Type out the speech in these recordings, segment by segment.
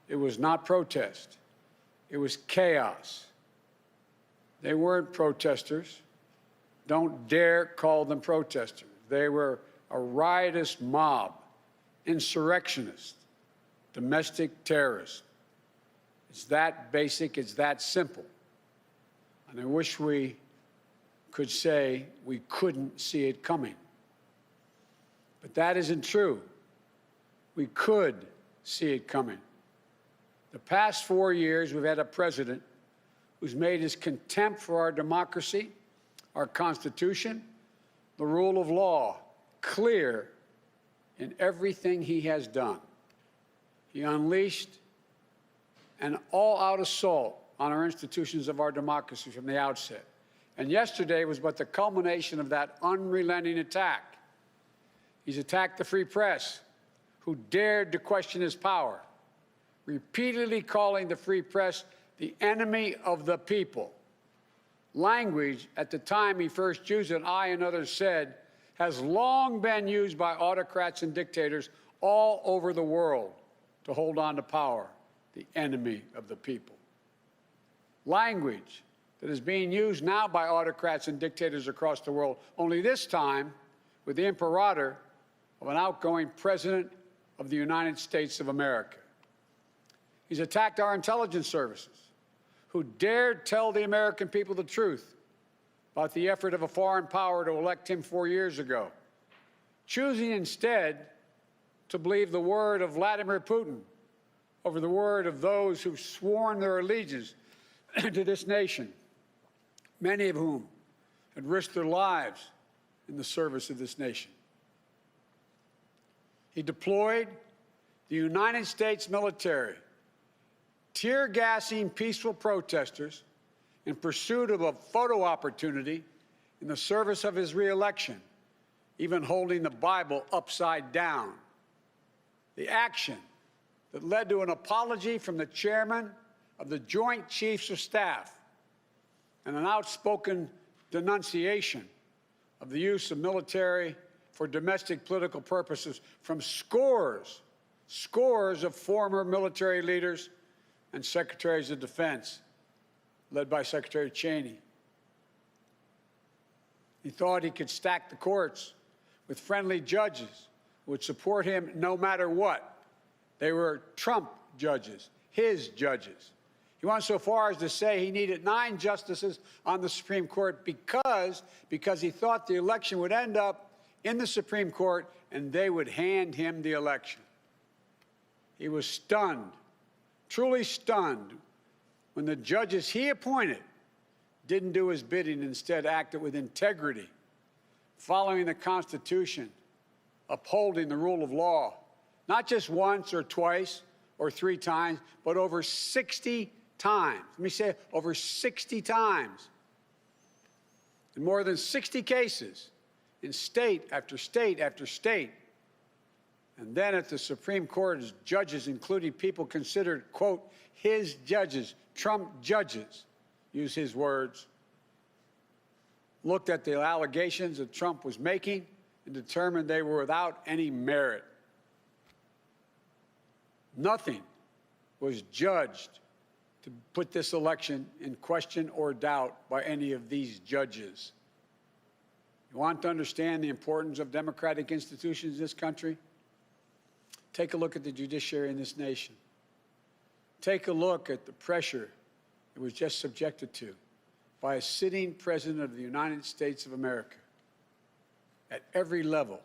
It was not protest. It was chaos. They weren't protesters. Don't dare call them protesters. They were a riotous mob, insurrectionists, domestic terrorists. It's that basic, it's that simple. And I wish we could say we couldn't see it coming. But that isn't true. We could see it coming. The past 4 years, we've had a president who's made his contempt for our democracy, our Constitution, the rule of law clear in everything he has done. He unleashed an all-out assault on our institutions of our democracy from the outset. And yesterday was but the culmination of that unrelenting attack. He's attacked the free press, who dared to question his power, repeatedly calling the free press the enemy of the people. Language, at the time he first used it, I and others said, has long been used by autocrats and dictators all over the world to hold on to power, the enemy of the people. Language that is being used now by autocrats and dictators across the world, only this time with the imperator of an outgoing president of the United States of America. He's attacked our intelligence services, who dared tell the American people the truth about the effort of a foreign power to elect him 4 years ago, choosing instead to believe the word of Vladimir Putin over the word of those who've sworn their allegiance to this nation, many of whom had risked their lives in the service of this nation. He deployed the United States military, tear-gassing peaceful protesters in pursuit of a photo opportunity in the service of his re-election, even holding the Bible upside down. The action that led to an apology from the chairman of the Joint Chiefs of Staff and an outspoken denunciation of the use of military for domestic political purposes from scores of former military leaders and secretaries of defense, led by Secretary Cheney. He thought he could stack the courts with friendly judges who would support him no matter what. They were Trump judges, his judges. He went so far as to say he needed 9 justices on the Supreme Court because he thought the election would end up in the Supreme Court and they would hand him the election. He was stunned, truly stunned, when the judges he appointed didn't do his bidding, instead acted with integrity, following the Constitution, upholding the rule of law, not just once or twice or 3 times, but over 60 times. Let me say over 60 times. In more than 60 cases, in state after state after state. And then at the Supreme Court, as judges, including people considered, quote, his judges, Trump judges, use his words, looked at the allegations that Trump was making and determined they were without any merit. Nothing was judged to put this election in question or doubt by any of these judges. You want to understand the importance of democratic institutions in this country? Take a look at the judiciary in this nation. Take a look at the pressure it was just subjected to by a sitting president of the United States of America. At every level,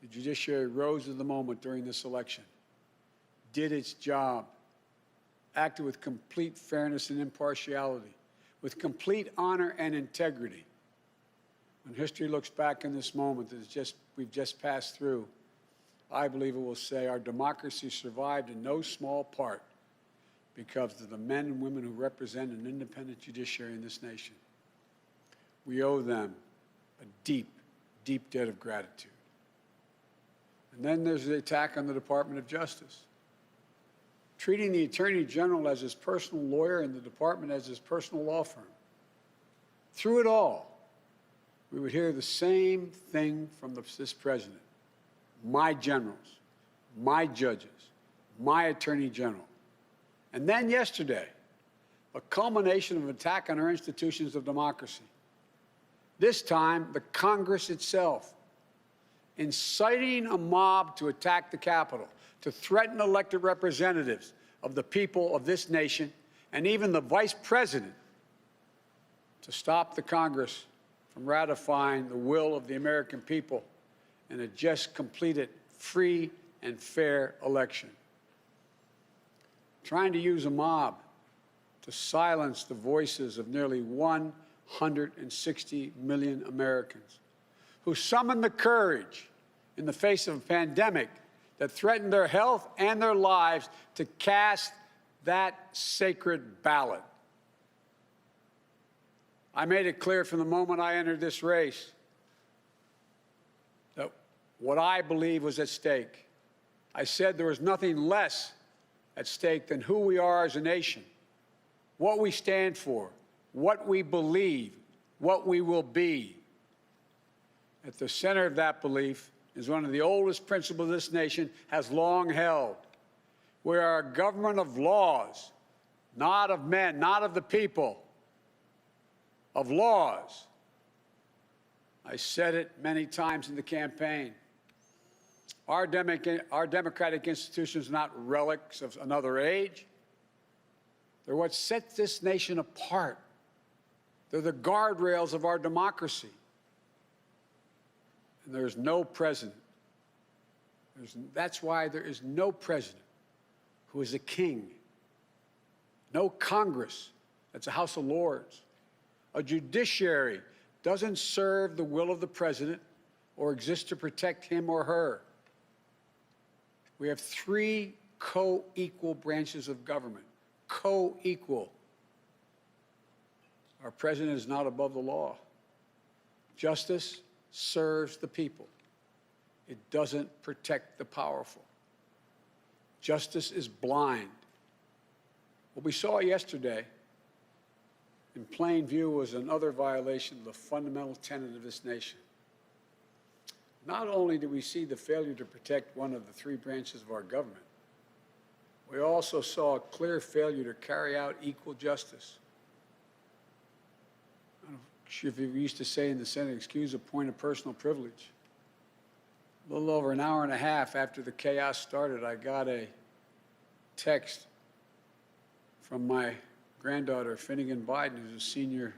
the judiciary rose to the moment during this election, did its job, acted with complete fairness and impartiality, with complete honor and integrity. When history looks back in this moment that we've just passed through, I believe it will say our democracy survived in no small part because of the men and women who represent an independent judiciary in this nation. We owe them a deep, deep debt of gratitude. And then there's the attack on the Department of Justice, treating the Attorney General as his personal lawyer and the department as his personal law firm. Through it all, we would hear the same thing from this president. My generals, my judges, my Attorney General. And then yesterday, a culmination of an attack on our institutions of democracy. This time, the Congress itself, inciting a mob to attack the Capitol, to threaten elected representatives of the people of this nation, and even the Vice President, to stop the Congress from ratifying the will of the American people in a just completed free and fair election. Trying to use a mob to silence the voices of nearly 160 million Americans who summoned the courage in the face of a pandemic that threatened their health and their lives to cast that sacred ballot. I made it clear from the moment I entered this race that what I believe was at stake. I said there was nothing less at stake than who we are as a nation, what we stand for, what we believe, what we will be. At the center of that belief is one of the oldest principles this nation has long held. We are a government of laws, not of men, not of the people, of laws. I said it many times in the campaign. Our democratic institutions are not relics of another age. They're what sets this nation apart. They're the guardrails of our democracy. And there's no president. That's why there is no president who is a king. No Congress that's a House of Lords. A judiciary doesn't serve the will of the president or exist to protect him or her. We have three co-equal branches of government. Co-equal. Our president is not above the law. Justice serves the people. It doesn't protect the powerful. Justice is blind. What we saw yesterday in plain view was another violation of the fundamental tenet of this nation. Not only did we see the failure to protect one of the three branches of our government, we also saw a clear failure to carry out equal justice. I don't know if you used to say in the Senate, excuse a point of personal privilege. A little over an hour and a half after the chaos started, I got a text from my granddaughter, Finnegan Biden, who's a senior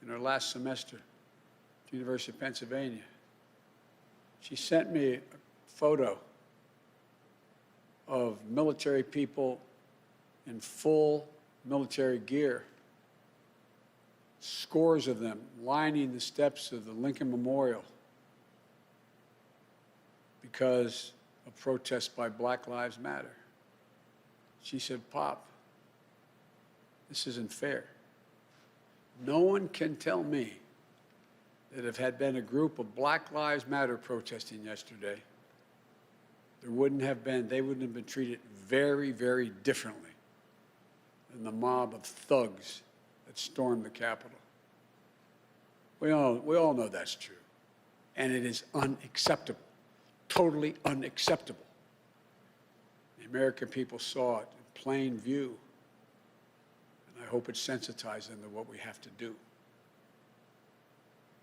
in her last semester at the University of Pennsylvania. She sent me a photo of military people in full military gear, scores of them lining the steps of the Lincoln Memorial because of protests by Black Lives Matter. She said, "Pop, this isn't fair. No one can tell me that if had been a group of Black Lives Matter protesting yesterday, they wouldn't have been treated very, very differently than the mob of thugs that stormed the Capitol." We all know that's true. And it is unacceptable, totally unacceptable. The American people saw it in plain view. And I hope it sensitized them to what we have to do.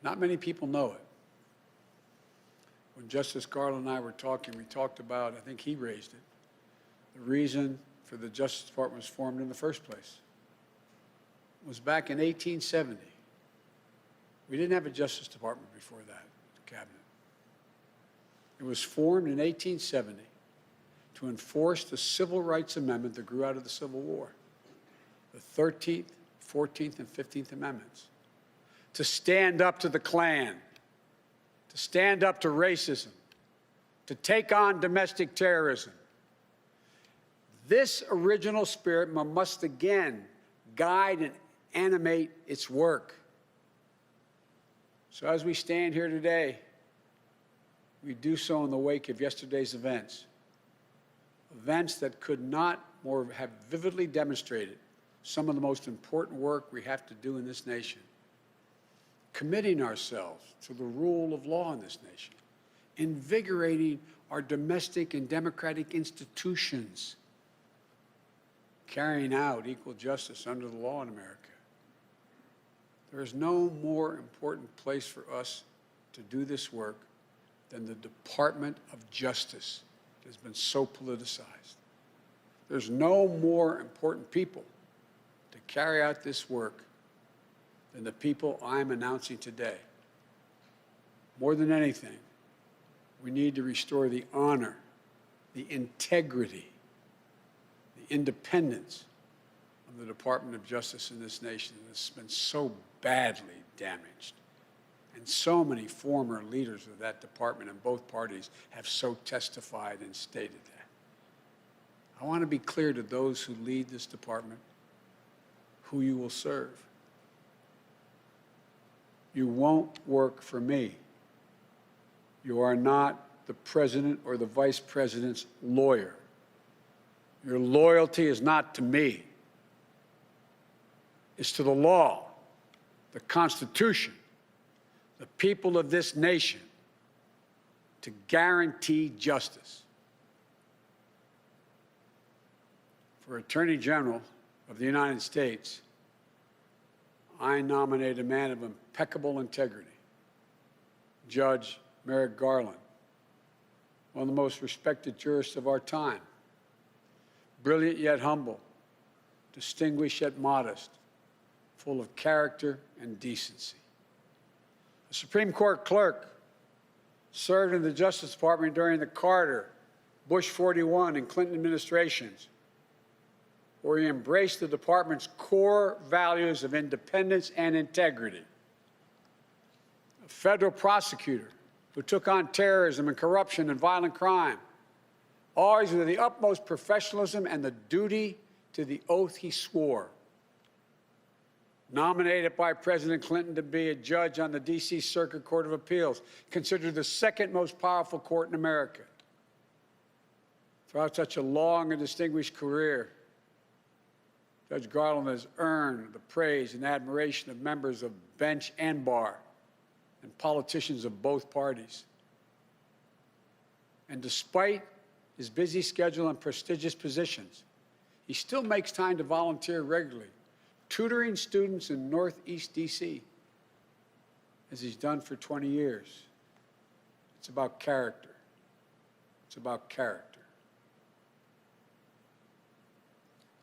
Not many people know it. When Justice Garland and I were talking, we talked about, I think he raised it, the reason for the Justice Department was formed in the first place. It was back in 1870. We didn't have a Justice Department before that, Cabinet. It was formed in 1870 to enforce the Civil Rights Amendment that grew out of the Civil War, the 13th, 14th, and 15th Amendments, to stand up to the Klan, to stand up to racism, to take on domestic terrorism. This original spirit must again guide and animate its work. So as we stand here today, we do so in the wake of yesterday's events that could not more have vividly demonstrated some of the most important work we have to do in this nation. Committing ourselves to the rule of law in this nation, invigorating our domestic and democratic institutions, carrying out equal justice under the law in America. There is no more important place for us to do this work than the Department of Justice that has been so politicized. There's no more important people to carry out this work than the people I'm announcing today. More than anything, we need to restore the honor, the integrity, the independence of the Department of Justice in this nation that's been so badly damaged. And so many former leaders of that department in both parties have so testified and stated that. I want to be clear to those who lead this department who you will serve. You won't work for me. You are not the president or the vice president's lawyer. Your loyalty is not to me. It's to the law, the Constitution, the people of this nation, to guarantee justice. For Attorney General of the United States, I nominate a man of impeccable integrity, Judge Merrick Garland, one of the most respected jurists of our time, brilliant yet humble, distinguished yet modest, full of character and decency. A Supreme Court clerk, served in the Justice Department during the Carter, Bush 41, and Clinton administrations, where he embraced the department's core values of independence and integrity. A federal prosecutor who took on terrorism and corruption and violent crime, always with the utmost professionalism and the duty to the oath he swore. Nominated by President Clinton to be a judge on the D.C. Circuit Court of Appeals, considered the second most powerful court in America. Throughout such a long and distinguished career, Judge Garland has earned the praise and admiration of members of bench and bar and politicians of both parties. And despite his busy schedule and prestigious positions, he still makes time to volunteer regularly, tutoring students in Northeast D.C., as he's done for 20 years. It's about character. It's about character.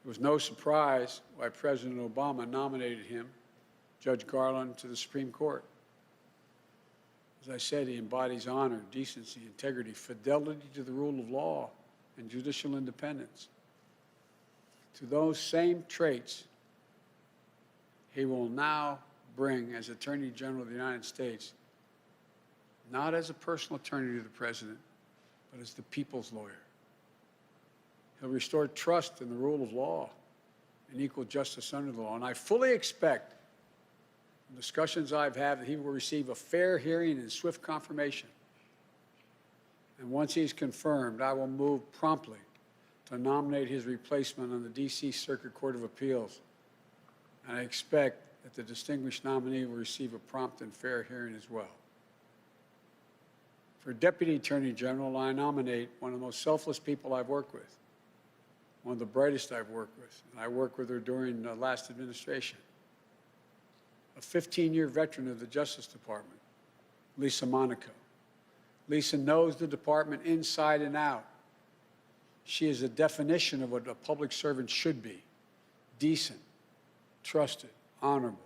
It was no surprise why President Obama nominated him, Judge Garland, to the Supreme Court. As I said, he embodies honor, decency, integrity, fidelity to the rule of law, and judicial independence. To those same traits, he will now bring, as Attorney General of the United States, not as a personal attorney to the President, but as the people's lawyer. He'll restore trust in the rule of law and equal justice under the law. And I fully expect, in discussions I've had, that he will receive a fair hearing and swift confirmation. And once he's confirmed, I will move promptly to nominate his replacement on the D.C. Circuit Court of Appeals. And I expect that the distinguished nominee will receive a prompt and fair hearing as well. For Deputy Attorney General, I nominate one of the most selfless people I've worked with, one of the brightest I've worked with. And I worked with her during the last administration. A 15-year veteran of the Justice Department, Lisa Monaco. Lisa knows the department inside and out. She is the definition of what a public servant should be: decent, trusted, honorable.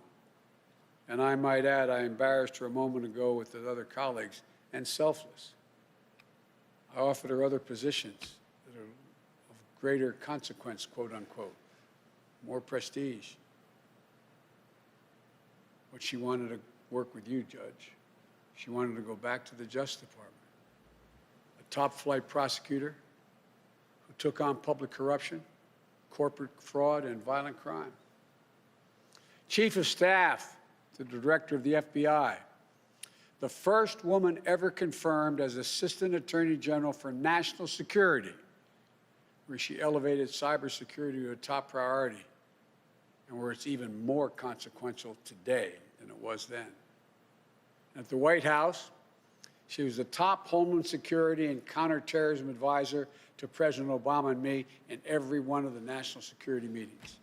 And I might add, I embarrassed her a moment ago with the other colleagues, and selfless. I offered her other positions that are of greater consequence, quote unquote, more prestige. But she wanted to work with you, Judge. She wanted to go back to the Justice Department. A top-flight prosecutor who took on public corruption, corporate fraud, and violent crime. Chief of Staff to the Director of the FBI, the first woman ever confirmed as Assistant Attorney General for National Security, where she elevated cybersecurity to a top priority, and where it's even more consequential today than it was then. At the White House, She was the top Homeland Security and counterterrorism advisor to President Obama and me in every one of the national security meetings.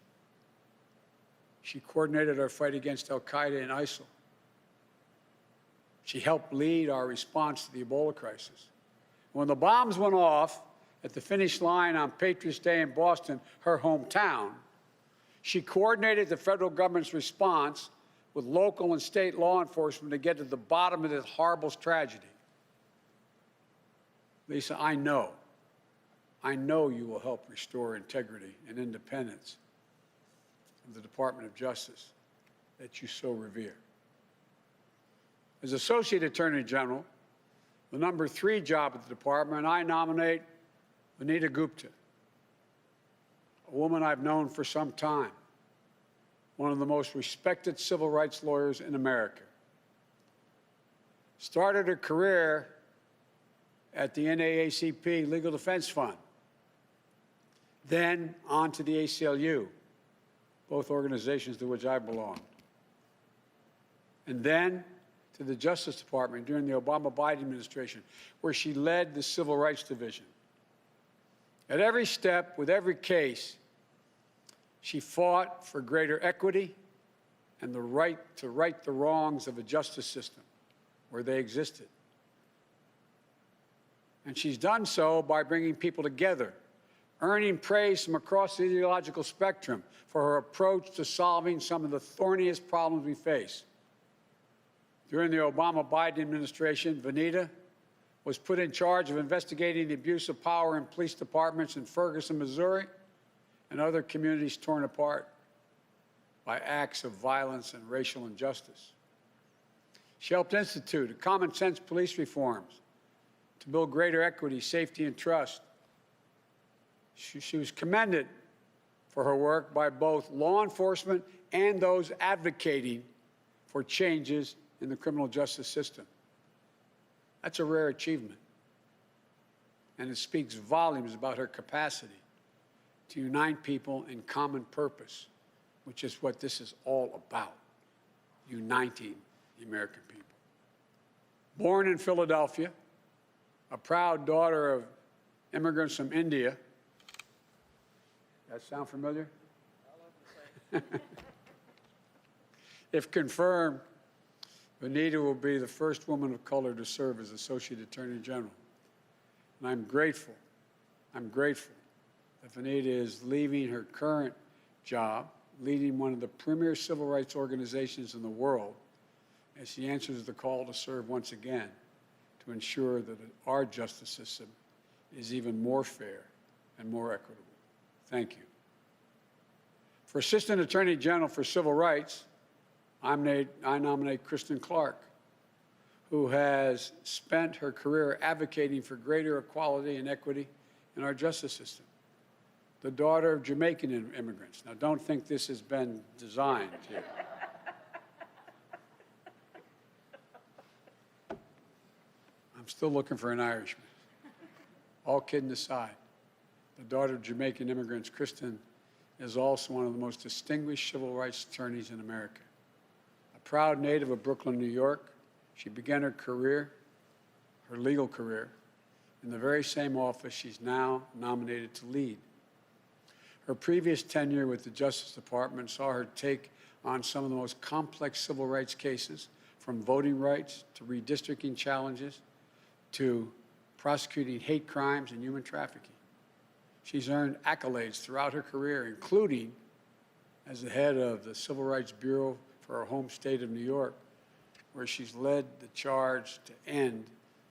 She coordinated our fight against al-Qaeda and ISIL. She helped lead our response to the Ebola crisis. When the bombs went off at the finish line on Patriots' Day in Boston, her hometown, she coordinated the federal government's response with local and state law enforcement to get to the bottom of this horrible tragedy. Lisa, I know you will help restore integrity and independence of the Department of Justice that you so revere. As Associate Attorney General, the number 3 job at the department, I nominate Vanita Gupta, a woman I've known for some time, one of the most respected civil rights lawyers in America. Started her career at the NAACP Legal Defense Fund, then on to the ACLU, both organizations to which I belonged, and then to the Justice Department during the Obama-Biden administration, where she led the Civil Rights Division. At every step, with every case, she fought for greater equity and the right to right the wrongs of a justice system where they existed. And she's done so by bringing people together, earning praise from across the ideological spectrum for her approach to solving some of the thorniest problems we face. During the Obama-Biden administration, Vanita was put in charge of investigating the abuse of power in police departments in Ferguson, Missouri, and other communities torn apart by acts of violence and racial injustice. She helped institute common-sense police reforms to build greater equity, safety, and trust. She was commended for her work by both law enforcement and those advocating for changes in the criminal justice system. That's a rare achievement, and it speaks volumes about her capacity to unite people in common purpose, which is what this is all about, uniting the American people. Born in Philadelphia, a proud daughter of immigrants from India. That sound familiar? If confirmed, Vanita will be the first woman of color to serve as Associate Attorney General. And I'm grateful that Vanita is leaving her current job, leading one of the premier civil rights organizations in the world, as she answers the call to serve once again to ensure that our justice system is even more fair and more equitable. Thank you. For Assistant Attorney General for Civil Rights, I nominate Kristin Clark, who has spent her career advocating for greater equality and equity in our justice system. The daughter of Jamaican immigrants. Now, don't think this has been designed here. I'm still looking for an Irishman. All kidding aside, the daughter of Jamaican immigrants, Kristin, is also one of the most distinguished civil rights attorneys in America. A proud native of Brooklyn, New York, she began her career, her legal career, in the very same office she's now nominated to lead. Her previous tenure with the Justice Department saw her take on some of the most complex civil rights cases, from voting rights to redistricting challenges to prosecuting hate crimes and human trafficking. She's earned accolades throughout her career, including as the head of the Civil Rights Bureau for her home state of New York, where she's led the charge to end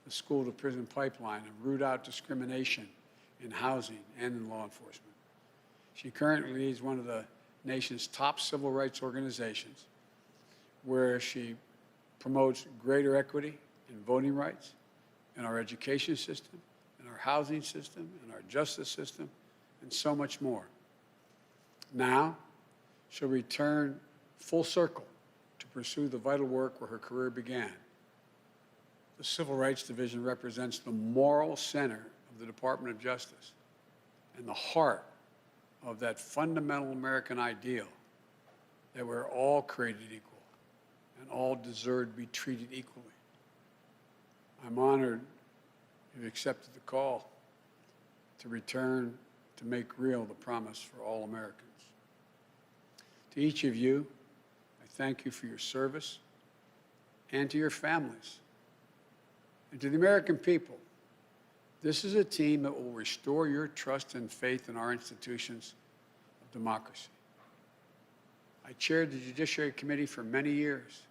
the school-to-prison pipeline and root out discrimination in housing and in law enforcement. She currently leads one of the nation's top civil rights organizations, where she promotes greater equity in voting rights, in our education system, in our housing system, in our justice system, and so much more. Now, she'll return full circle to pursue the vital work where her career began. The Civil Rights Division represents the moral center of the Department of Justice and the heart of that fundamental American ideal that we're all created equal and all deserve to be treated equally. I'm honored you accepted the call to return to make real the promise for all Americans. To each of you, I thank you for your service, and to your families. And to the American people, this is a team that will restore your trust and faith in our institutions of democracy. I chaired the Judiciary Committee for many years.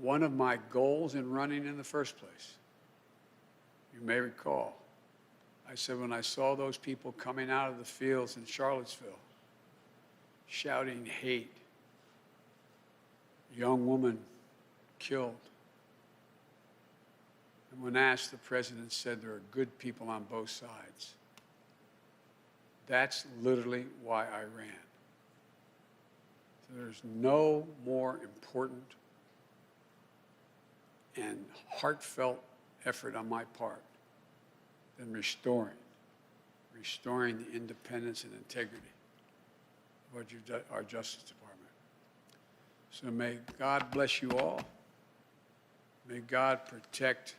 One of my goals in running in the first place, you may recall, I said when I saw those people coming out of the fields in Charlottesville, shouting hate, young woman killed. And when asked, the president said there are good people on both sides. That's literally why I ran. So there's no more important and heartfelt effort on my part than restoring the independence and integrity of our Justice Department. So may God bless you all. May God protect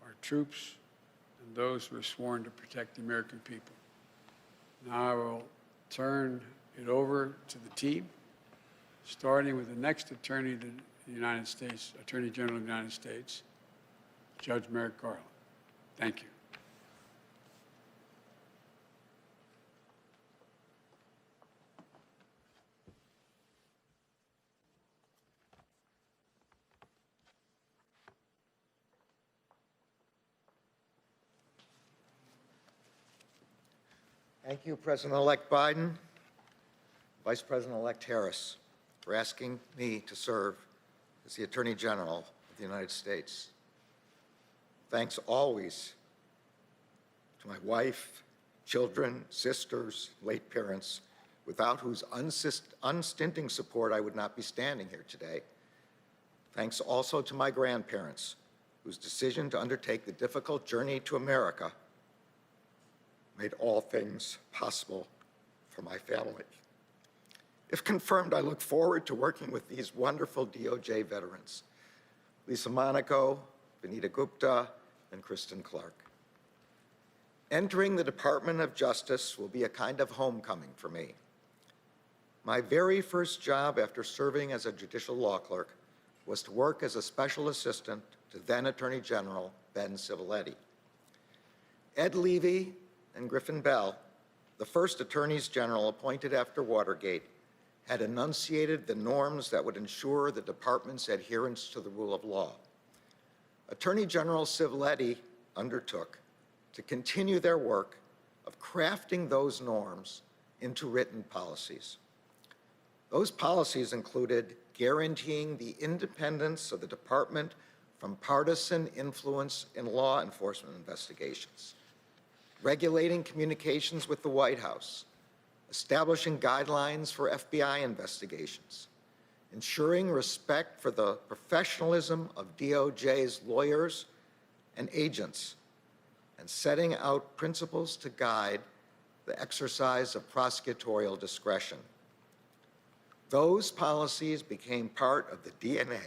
our troops and those who are sworn to protect the American people. Now I will turn it over to the team, starting with the next Attorney to the United States, Attorney General of the United States, Judge Merrick Garland. Thank you. Thank you, President-elect Biden, Vice President-elect Harris, for asking me to serve as the Attorney General of the United States. Thanks always to my wife, children, sisters, late parents, without whose unstinting support I would not be standing here today. Thanks also to my grandparents, whose decision to undertake the difficult journey to America made all things possible for my family. If confirmed, I look forward to working with these wonderful DOJ veterans, Lisa Monaco, Vanita Gupta, and Kristin Clark. Entering the Department of Justice will be a kind of homecoming for me. My very first job after serving as a judicial law clerk was to work as a special assistant to then Attorney General Ben Civiletti. Ed Levy and Griffin Bell, the first attorneys general appointed after Watergate, had enunciated the norms that would ensure the department's adherence to the rule of law. Attorney General Civiletti undertook to continue their work of crafting those norms into written policies. Those policies included guaranteeing the independence of the department from partisan influence in law enforcement investigations, regulating communications with the White House, establishing guidelines for FBI investigations, ensuring respect for the professionalism of DOJ's lawyers and agents, and setting out principles to guide the exercise of prosecutorial discretion. Those policies became part of the DNA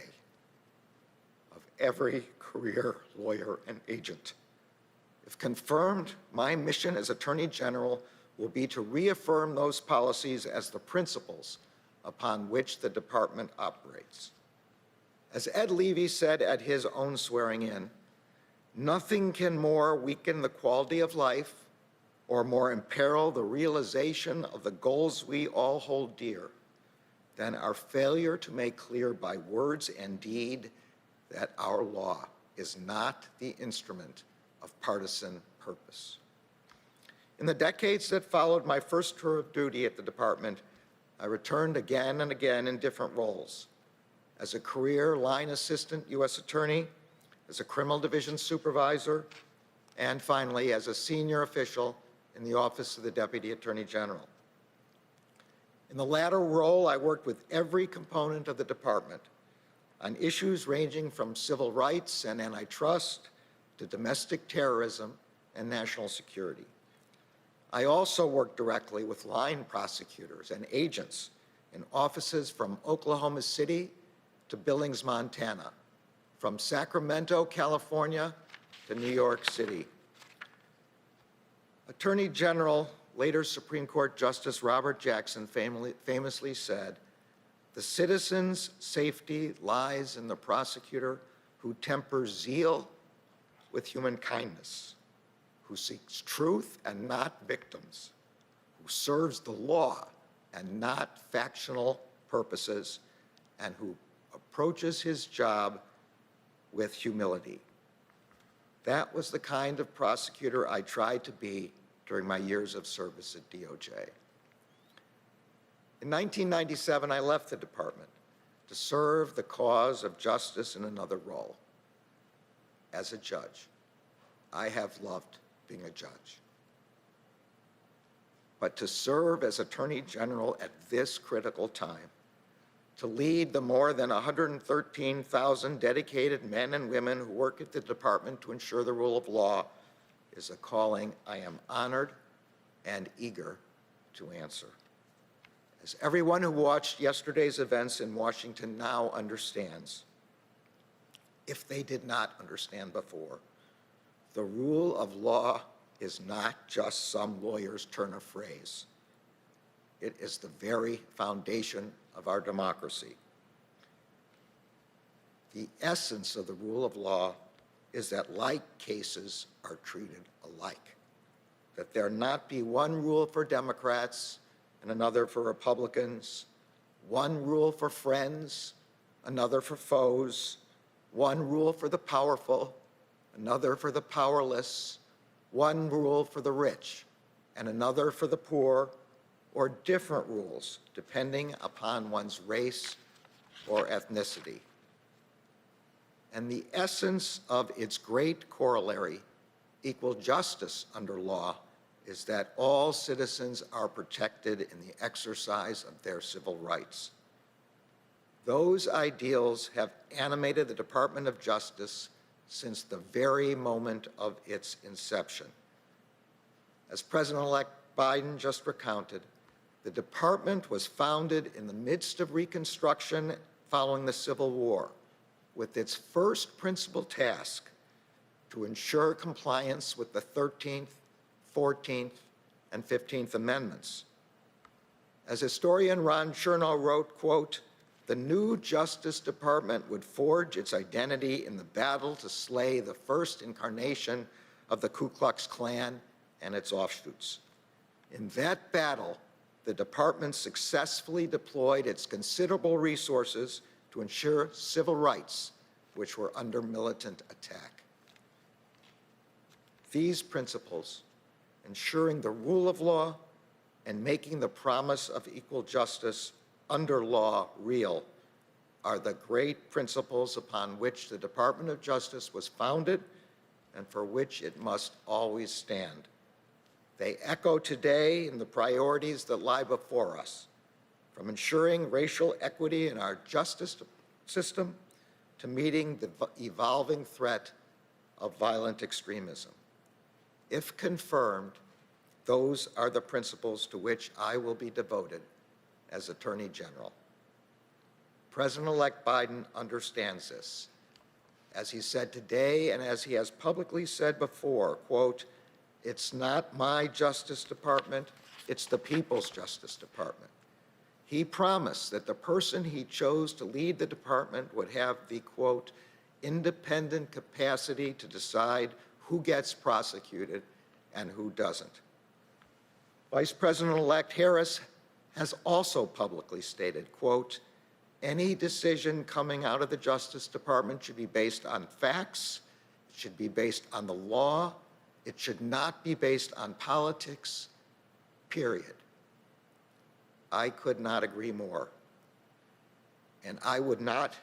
of every career lawyer and agent. If confirmed, my mission as Attorney General will be to reaffirm those policies as the principles upon which the department operates. As Ed Levy said at his own swearing in, nothing can more weaken the quality of life or more imperil the realization of the goals we all hold dear than our failure to make clear by words and deed that our law is not the instrument of partisan purpose. In the decades that followed my first tour of duty at the department, I returned again and again in different roles. As a career line assistant U.S. attorney, as a criminal division supervisor, and finally as a senior official in the Office of the Deputy Attorney General. In the latter role, I worked with every component of the department on issues ranging from civil rights and antitrust to domestic terrorism and national security. I also worked directly with line prosecutors and agents in offices from Oklahoma City to Billings, Montana, from Sacramento, California, to New York City. Attorney General, later Supreme Court Justice Robert Jackson famously said, "The citizen's safety lies in the prosecutor who tempers zeal with human kindness, who seeks truth and not victims, who serves the law and not factional purposes, and who approaches his job with humility." That was the kind of prosecutor I tried to be during my years of service at DOJ. In 1997, I left the department to serve the cause of justice in another role. As a judge, I have loved being a judge. But to serve as Attorney General at this critical time, to lead the more than 113,000 dedicated men and women who work at the department to ensure the rule of law, is a calling I am honored and eager to answer. As everyone who watched yesterday's events in Washington now understands, if they did not understand before, the rule of law is not just some lawyer's turn of phrase. It is the very foundation of our democracy. The essence of the rule of law is that like cases are treated alike, that there not be one rule for Democrats and another for Republicans, one rule for friends, another for foes, one rule for the powerful, another for the powerless, one rule for the rich and another for the poor, or different rules depending upon one's race or ethnicity. And the essence of its great corollary, equal justice under law, is that all citizens are protected in the exercise of their civil rights. Those ideals have animated the Department of Justice since the very moment of its inception. As President-elect Biden just recounted, the department was founded in the midst of Reconstruction following the Civil War, with its first principal task to ensure compliance with the 13th, 14th, and 15th Amendments. As historian Ron Chernow wrote, quote, "The new Justice Department would forge its identity in the battle to slay the first incarnation of the Ku Klux Klan and its offshoots. In that battle, the department successfully deployed its considerable resources to ensure civil rights, which were under militant attack." These principles, ensuring the rule of law and making the promise of equal justice under law real, are the great principles upon which the Department of Justice was founded and for which it must always stand. They echo today in the priorities that lie before us, from ensuring racial equity in our justice system to meeting the evolving threat of violent extremism. If confirmed, those are the principles to which I will be devoted as Attorney General. President-elect Biden understands this. As he said today and as he has publicly said before, quote, "It's not my Justice Department, it's the people's Justice Department." He promised that the person he chose to lead the department would have the, quote, "independent capacity to decide who gets prosecuted and who doesn't." Vice President-elect Harris has also publicly stated, quote, "Any decision coming out of the Justice Department should be based on facts, it should be based on the law, it should not be based on politics, period." I could not agree more, and I would not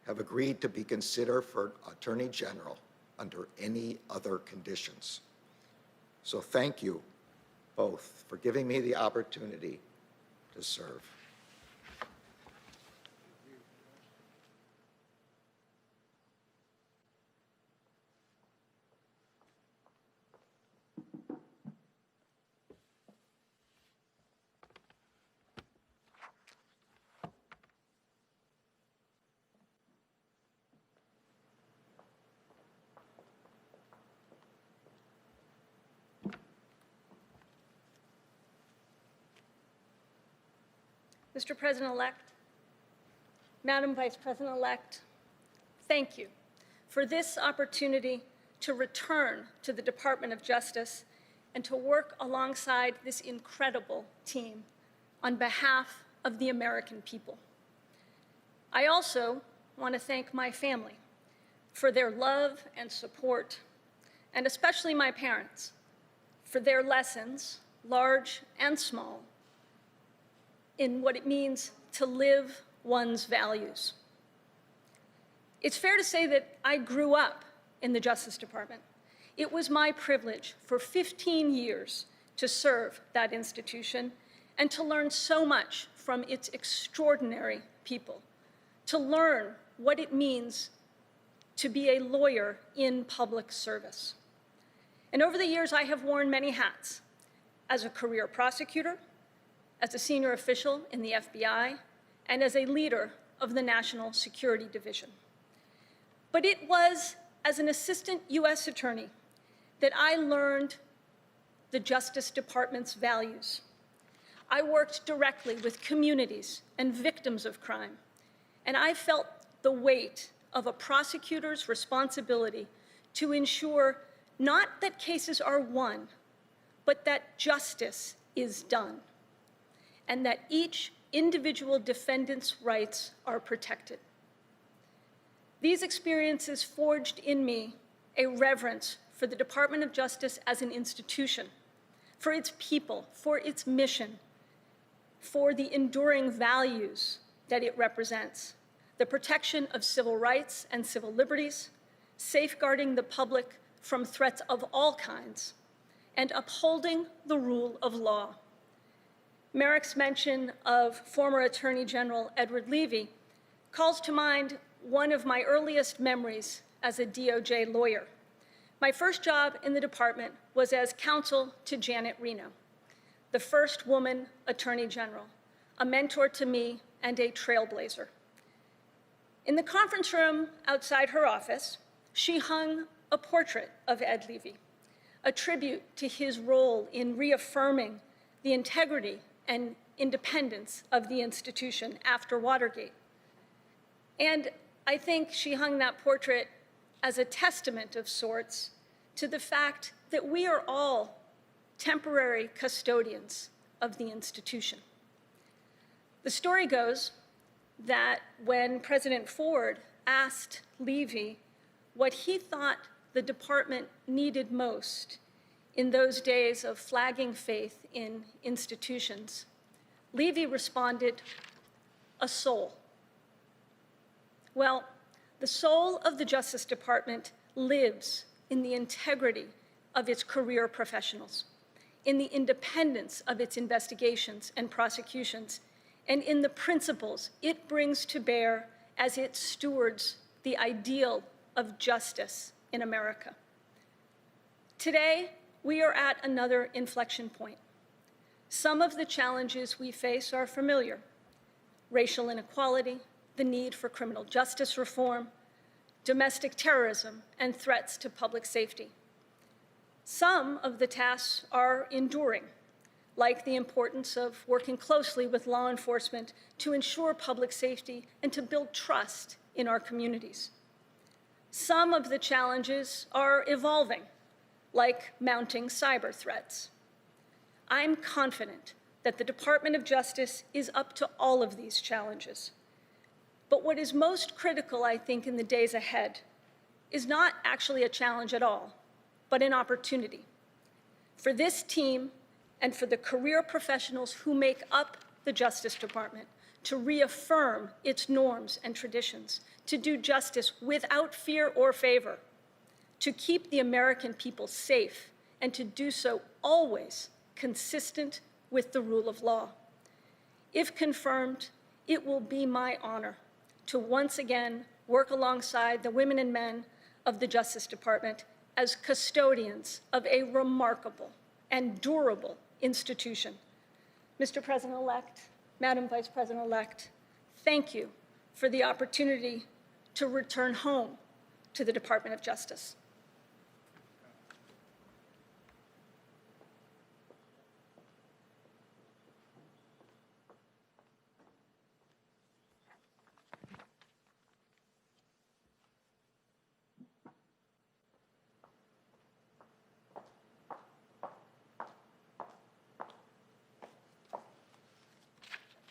have agreed to be considered for Attorney General under any other conditions. So thank you both for giving me the opportunity to serve. Mr. President-elect, Madam Vice President-elect, thank you for this opportunity to return to the Department of Justice and to work alongside this incredible team on behalf of the American people. I also want to thank my family for their love and support, and especially my parents for their lessons, large and small, in what it means to live one's values. It's fair to say that I grew up in the Justice Department. It was my privilege for 15 years to serve that institution and to learn so much from its extraordinary people, to learn what it means to be a lawyer in public service. And over the years, I have worn many hats: as a career prosecutor, as a senior official in the FBI, and as a leader of the National Security Division. But it was as an assistant U.S. attorney that I learned the Justice Department's values. I worked directly with communities and victims of crime, and I felt the weight of a prosecutor's responsibility to ensure not that cases are won, but that justice is done, and that each individual defendant's rights are protected. These experiences forged in me a reverence for the Department of Justice as an institution, for its people, for its mission, for the enduring values that it represents: the protection of civil rights and civil liberties, safeguarding the public from threats of all kinds, and upholding the rule of law. Merrick's mention of former Attorney General Edward Levy calls to mind one of my earliest memories as a DOJ lawyer. My first job in the department was as counsel to Janet Reno, the first woman Attorney General, a mentor to me and a trailblazer. In the conference room outside her office, she hung a portrait of Ed Levy, a tribute to his role in reaffirming the integrity and independence of the institution after Watergate. And I think she hung that portrait as a testament of sorts to the fact that we are all temporary custodians of the institution. The story goes that when President Ford asked Levy what he thought the department needed most in those days of flagging faith in institutions, Levy responded, "A soul." Well, the soul of the Justice Department lives in the integrity of its career professionals, in the independence of its investigations and prosecutions, and in the principles it brings to bear as it stewards the ideal of justice in America. Today, we are at another inflection point. Some of the challenges we face are familiar: racial inequality, the need for criminal justice reform, domestic terrorism, and threats to public safety. Some of the tasks are enduring, like the importance of working closely with law enforcement to ensure public safety and to build trust in our communities. Some of the challenges are evolving, like mounting cyber threats. I'm confident that the Department of Justice is up to all of these challenges. But what is most critical, I think, in the days ahead is not actually a challenge at all, but an opportunity for this team and for the career professionals who make up the Justice Department to reaffirm its norms and traditions, to do justice without fear or favor, to keep the American people safe, and to do so always consistent with the rule of law. If confirmed, it will be my honor to once again work alongside the women and men of the Justice Department as custodians of a remarkable and durable institution. Mr. President-elect, Madam Vice President-elect, thank you for the opportunity to return home to the Department of Justice.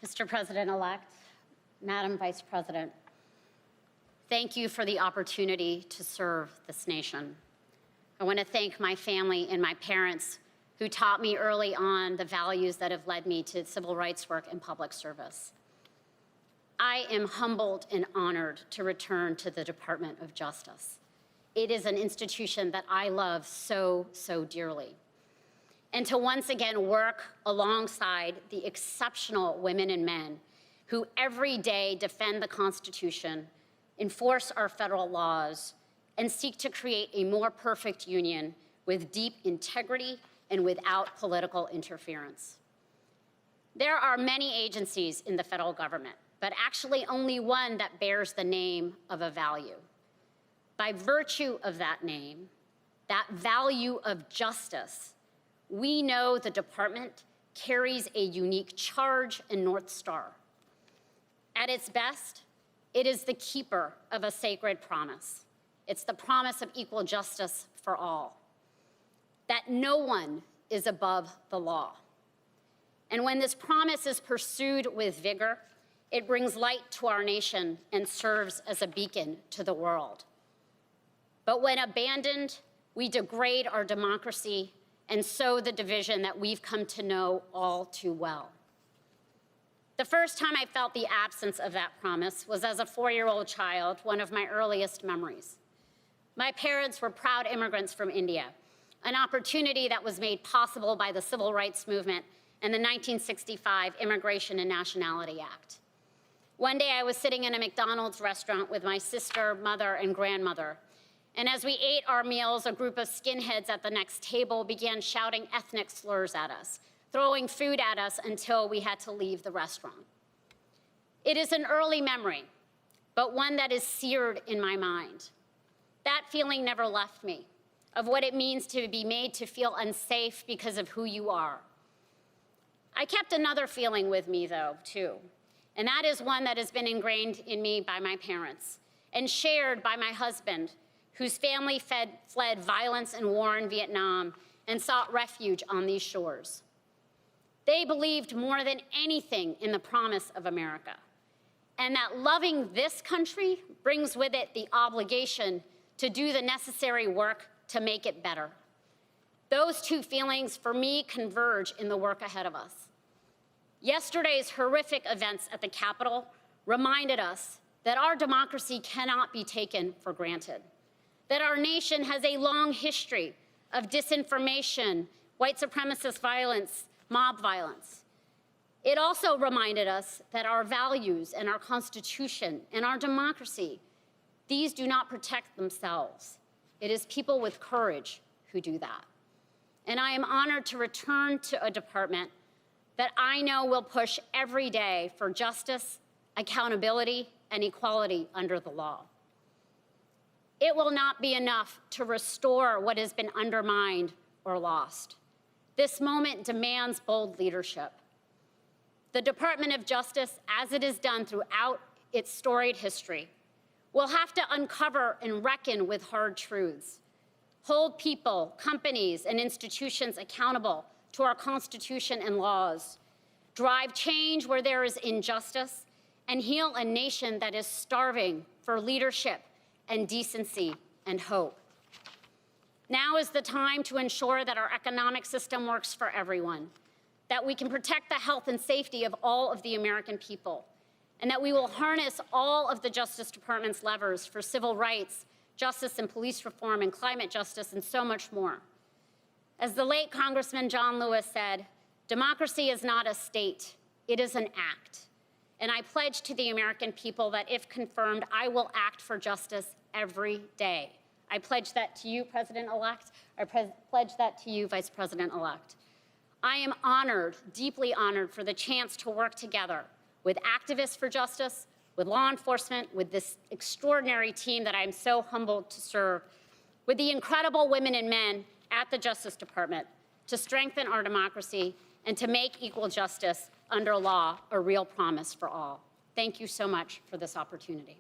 Mr. President-elect, Madam Vice President, thank you for the opportunity to serve this nation. I want to thank my family and my parents who taught me early on the values that have led me to civil rights work and public service. I am humbled and honored to return to the Department of Justice. It is an institution that I love so, so dearly. And to once again work alongside the exceptional women and men who every day defend the Constitution, enforce our federal laws, and seek to create a more perfect union with deep integrity and without political interference. There are many agencies in the federal government, but actually only one that bears the name of a value. By virtue of that name, that value of justice, we know the department carries a unique charge and North Star. At its best, it is the keeper of a sacred promise. It's the promise of equal justice for all, that no one is above the law. And when this promise is pursued with vigor, it brings light to our nation and serves as a beacon to the world. But when abandoned, we degrade our democracy and sow the division that we've come to know all too well. The first time I felt the absence of that promise was as a 4-year-old child, one of my earliest memories. My parents were proud immigrants from India, an opportunity that was made possible by the Civil Rights Movement and the 1965 Immigration and Nationality Act. One day I was sitting in a McDonald's restaurant with my sister, mother, and grandmother. And as we ate our meals, a group of skinheads at the next table began shouting ethnic slurs at us, throwing food at us until we had to leave the restaurant. It is an early memory, but one that is seared in my mind. That feeling never left me, of what it means to be made to feel unsafe because of who you are. I kept another feeling with me, though, too, and that is one that has been ingrained in me by my parents and shared by my husband, whose family fled violence and war in Vietnam and sought refuge on these shores. They believed more than anything in the promise of America, and that loving this country brings with it the obligation to do the necessary work to make it better. Those two feelings, for me, converge in the work ahead of us. Yesterday's horrific events at the Capitol reminded us that our democracy cannot be taken for granted, that our nation has a long history of disinformation, white supremacist violence, mob violence. It also reminded us that our values and our Constitution and our democracy, these do not protect themselves. It is people with courage who do that. And I am honored to return to a department that I know will push every day for justice, accountability, and equality under the law. It will not be enough to restore what has been undermined or lost. This moment demands bold leadership. The Department of Justice, as it has done throughout its storied history, will have to uncover and reckon with hard truths, hold people, companies, and institutions accountable to our Constitution and laws, drive change where there is injustice, and heal a nation that is starving for leadership and decency and hope. Now is the time to ensure that our economic system works for everyone, that we can protect the health and safety of all of the American people, and that we will harness all of the Justice Department's levers for civil rights, justice and police reform, and climate justice, and so much more. As the late Congressman John Lewis said, democracy is not a state, it is an act. And I pledge to the American people that if confirmed, I will act for justice every day. I pledge that to you, President-elect. I pledge that to you, Vice President-elect. I am honored, deeply honored, for the chance to work together with activists for justice, with law enforcement, with this extraordinary team that I'm so humbled to serve, with the incredible women and men at the Justice Department to strengthen our democracy and to make equal justice under law a real promise for all. Thank you so much for this opportunity.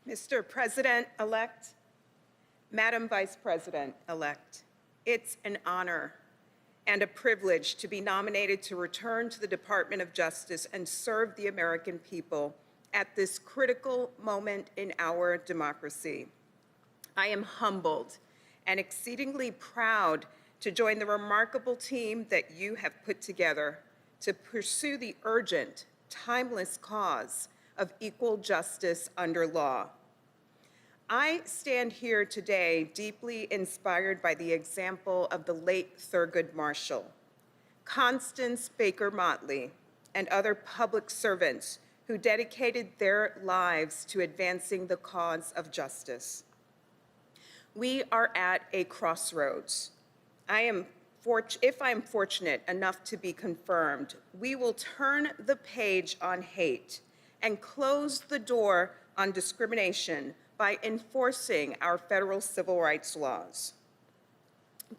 Mr. President-elect, Madam Vice President-elect, it's an honor and a privilege to be nominated to return to the Department of Justice and serve the American people at this critical moment in our democracy. I am humbled and exceedingly proud to join the remarkable team that you have put together to pursue the urgent, timeless cause of equal justice under law. I stand here today deeply inspired by the example of the late Thurgood Marshall, Constance Baker Motley, and other public servants who dedicated their lives to advancing the cause of justice. We are at a crossroads. If I am fortunate enough to be confirmed, we will turn the page on hate and close the door on discrimination by enforcing our federal civil rights laws.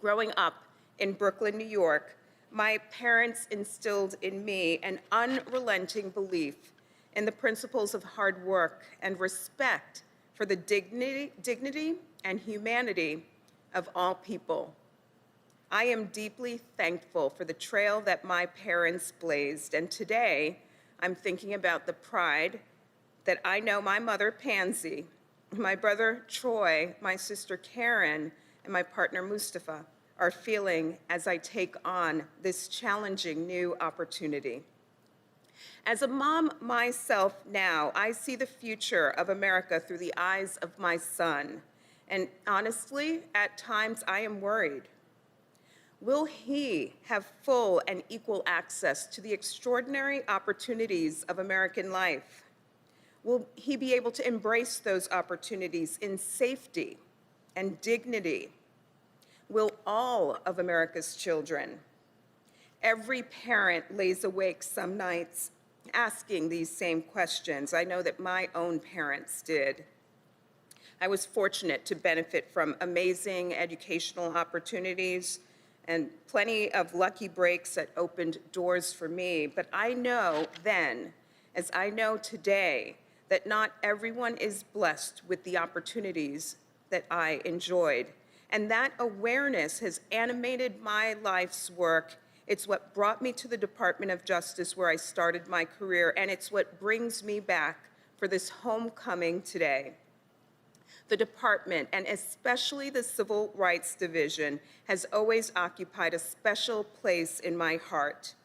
Growing up in Brooklyn, New York, my parents instilled in me an unrelenting belief in the principles of hard work and respect for the dignity and humanity of all people. I am deeply thankful for the trail that my parents blazed, and today I'm thinking about the pride that I know my mother, Pansy, my brother, Troy, my sister, Karen, and my partner, Mustafa, are feeling as I take on this challenging new opportunity. As a mom myself now, I see the future of America through the eyes of my son. And honestly, at times I am worried. Will he have full and equal access to the extraordinary opportunities of American life? Will he be able to embrace those opportunities in safety and dignity? Will all of America's children? Every parent lays awake some nights asking these same questions. I know that my own parents did. I was fortunate to benefit from amazing educational opportunities and plenty of lucky breaks that opened doors for me. But I know then, as I know today, that not everyone is blessed with the opportunities that I enjoyed. And that awareness has animated my life's work. It's what brought me to the Department of Justice, where I started my career, and it's what brings me back for this homecoming today. The department, and especially the Civil Rights Division, has always occupied a special place in my heart.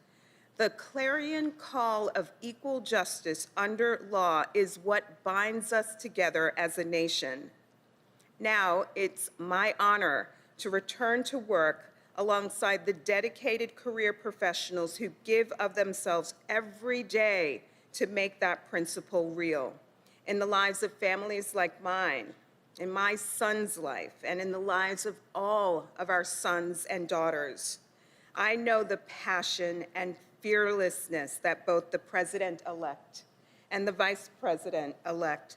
The clarion call of equal justice under law is what binds us together as a nation. Now, it's my honor to return to work alongside the dedicated career professionals who give of themselves every day to make that principle real in the lives of families like mine, in my son's life, and in the lives of all of our sons and daughters. I know the passion and fearlessness that both the President-elect and the Vice President-elect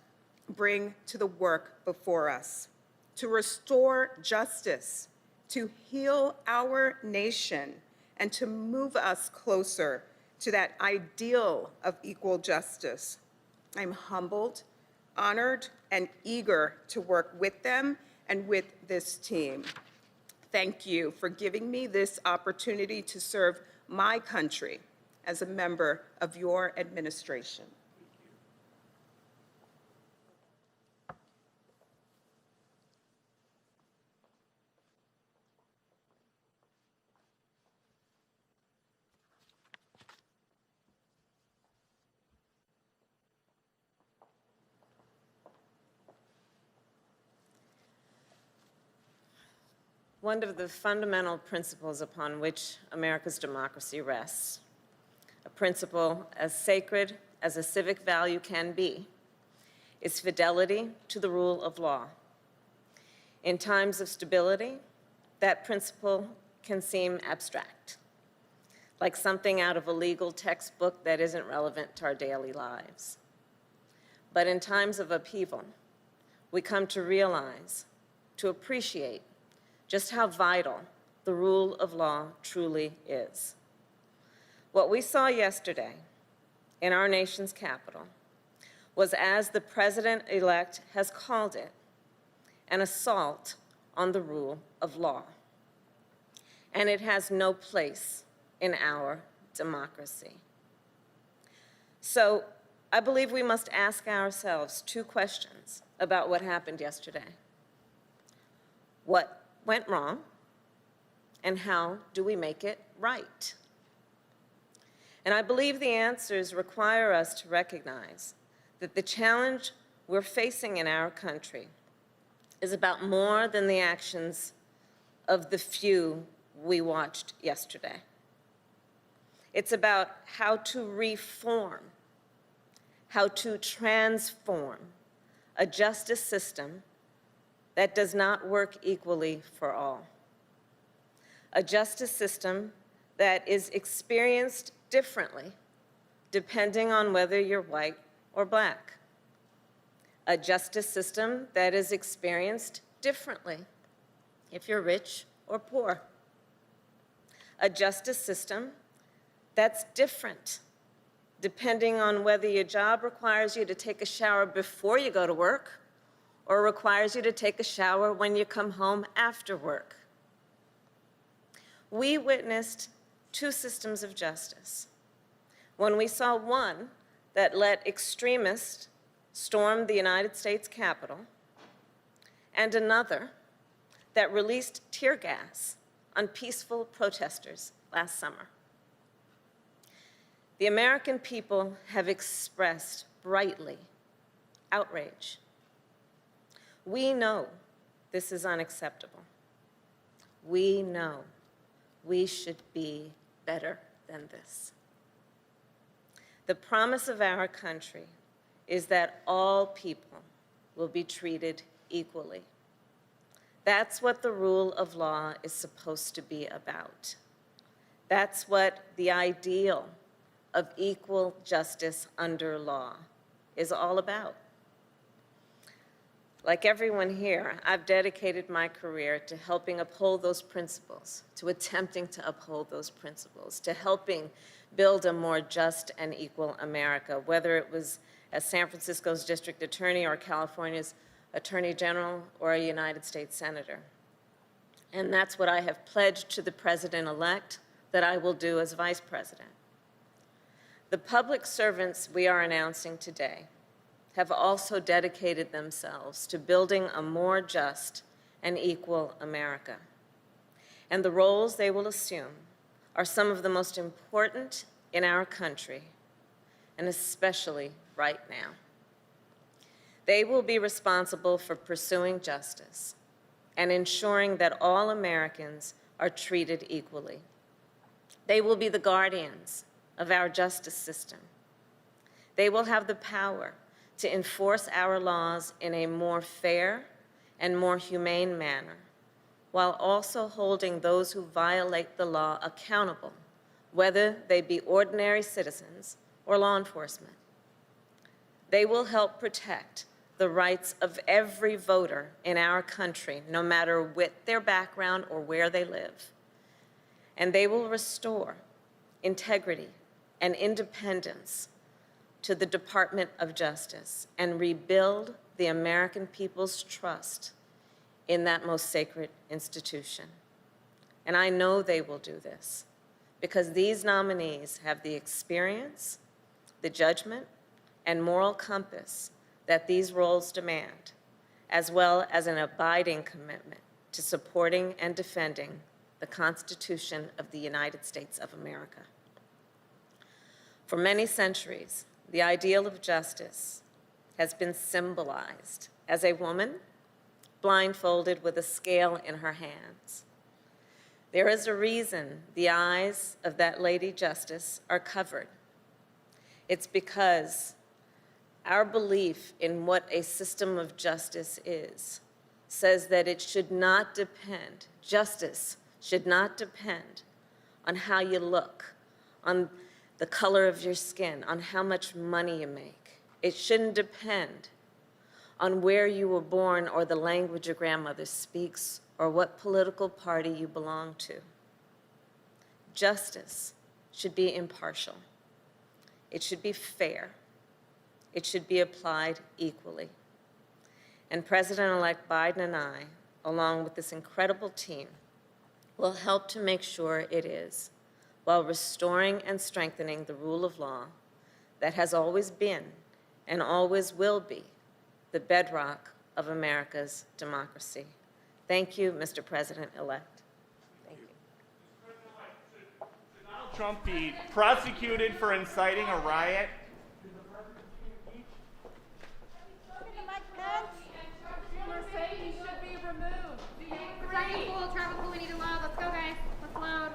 bring to the work before us, to restore justice, to heal our nation, and to move us closer to that ideal of equal justice. I'm humbled, honored, and eager to work with them and with this team. Thank you for giving me this opportunity to serve my country as a member of your administration. One of the fundamental principles upon which America's democracy rests, a principle as sacred as a civic value can be, is fidelity to the rule of law. In times of stability, that principle can seem abstract, like something out of a legal textbook that isn't relevant to our daily lives. But in times of upheaval, we come to realize, to appreciate, just how vital the rule of law truly is. What we saw yesterday in our nation's capital was, as the president-elect has called it, an assault on the rule of law. And it has no place in our democracy. So I believe we must ask ourselves two questions about what happened yesterday. What went wrong, and how do we make it right? And I believe the answers require us to recognize that the challenge we're facing in our country is about more than the actions of the few we watched yesterday. It's about how to reform, how to transform a justice system that does not work equally for all. A justice system that is experienced differently depending on whether you're white or black. A justice system that is experienced differently if you're rich or poor. A justice system that's different depending on whether your job requires you to take a shower before you go to work or requires you to take a shower when you come home after work. We witnessed two systems of justice. When we saw one that let extremists storm the United States Capitol, and another that released tear gas on peaceful protesters last summer. The American people have expressed brightly outrage. We know this is unacceptable. We know we should be better than this. The promise of our country is that all people will be treated equally. That's what the rule of law is supposed to be about. That's what the ideal of equal justice under law is all about. Like everyone here, I've dedicated my career to helping uphold those principles, to attempting to uphold those principles, to helping build a more just and equal America, whether it was as San Francisco's district attorney or California's attorney general or a United States senator. And that's what I have pledged to the president-elect that I will do as vice president. The public servants we are announcing today have also dedicated themselves to building a more just and equal America. And the roles they will assume are some of the most important in our country, and especially right now. They will be responsible for pursuing justice and ensuring that all Americans are treated equally. They will be the guardians of our justice system. They will have the power to enforce our laws in a more fair and more humane manner, while also holding those who violate the law accountable, whether they be ordinary citizens or law enforcement. They will help protect the rights of every voter in our country, no matter what their background or where they live. And they will restore integrity and independence to the Department of Justice and rebuild the American people's trust in that most sacred institution. And I know they will do this because these nominees have the experience, the judgment, and moral compass that these roles demand, as well as an abiding commitment to supporting and defending the Constitution of the United States of America. For many centuries, the ideal of justice has been symbolized as a woman blindfolded with a scale in her hands. There is a reason the eyes of that Lady Justice are covered. It's because our belief in what a system of justice is says that it should not depend, justice should not depend on how you look, on the color of your skin, on how much money you make. It shouldn't depend on where you were born or the language your grandmother speaks or what political party you belong to. Justice should be impartial. It should be fair. it should be applied equally. And President-elect Biden and I, along with this incredible team, will help to make sure it is, while restoring and strengthening the rule of law that has always been and always will be the bedrock of America's democracy. Thank you, Mr. President-elect. Thank you. Should Donald Trump be prosecuted for inciting a riot? Say he should be removed. We need to loud. Let's go, guys. Let's loud.